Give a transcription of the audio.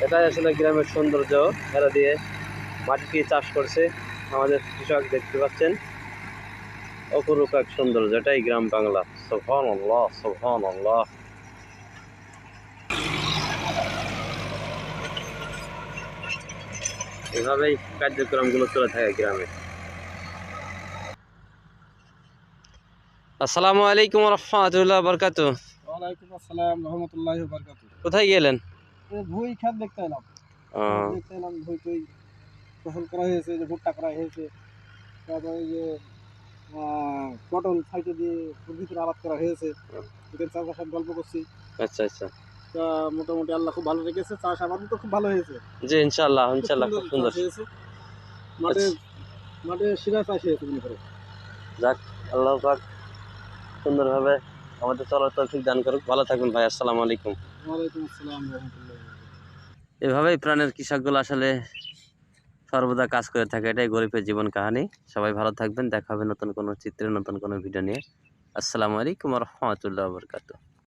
এটাই আসলে গ্রামের সৌন্দর্য। এরা দিয়ে মাটি চাষ করছে আমাদের কৃষক, দেখতে পাচ্ছেন অপরূপ এক সৌন্দর্য। এটাই গ্রাম বাংলা। সুবহানাল্লাহ, সুবহানাল্লাহ। এভাবেই কার্যক্রমগুলো চলে থাকে গ্রামে। আসসালামু আলাইকুম রহমতুল্লাহ বরকাতু। ওয়ালাইকুম আসসালাম রহমতুল্লাহি ওয়া বারাকাতুহু। কোথায় গেলেন? ভুঁই খেত দেখতে এলাম। ভুঁই টুই ফসল করা হয়েছে, যে ভুট্টা করা হয়েছে, তারপরে এই যে পটল সাইডে দিয়ে ভিতরে আবাদ করা হয়েছে। এদের চাষবাসের সাথে গল্প করছি। আচ্ছা আচ্ছা। তা মোটামুটি আল্লাহ খুব ভালো রেখেছে, চাষ আবাদ তো খুব ভালো হয়েছে। জি ইনশাআল্লাহ, খুব ইনশাআল্লাহ সুন্দর খুব সুন্দর। চাষ হয়েছে। মাঠে মাঠে শিরা চাষ হয়েছে মনে করে। যাক, আল্লাহ পাক সুন্দরভাবে আমাদের চলার তৌফিক দান করুক। ভালো থাকবেন ভাই। আসসালামু আলাইকুম। ওয়ালাইকুম আসসালাম রহমতুল্লাহি। এভাবেই প্রাণের কৃষকগুলো আসলে সর্বদা কাজ করে থাকে। এটাই গরিবের জীবন কাহিনী। সবাই ভালো থাকবেন। দেখা হবে নতুন কোনো চিত্রে, নতুন কোনো ভিডিও নিয়ে। আসসালামু আলাইকুম রহমতুল্লাহ বরকাতুহ।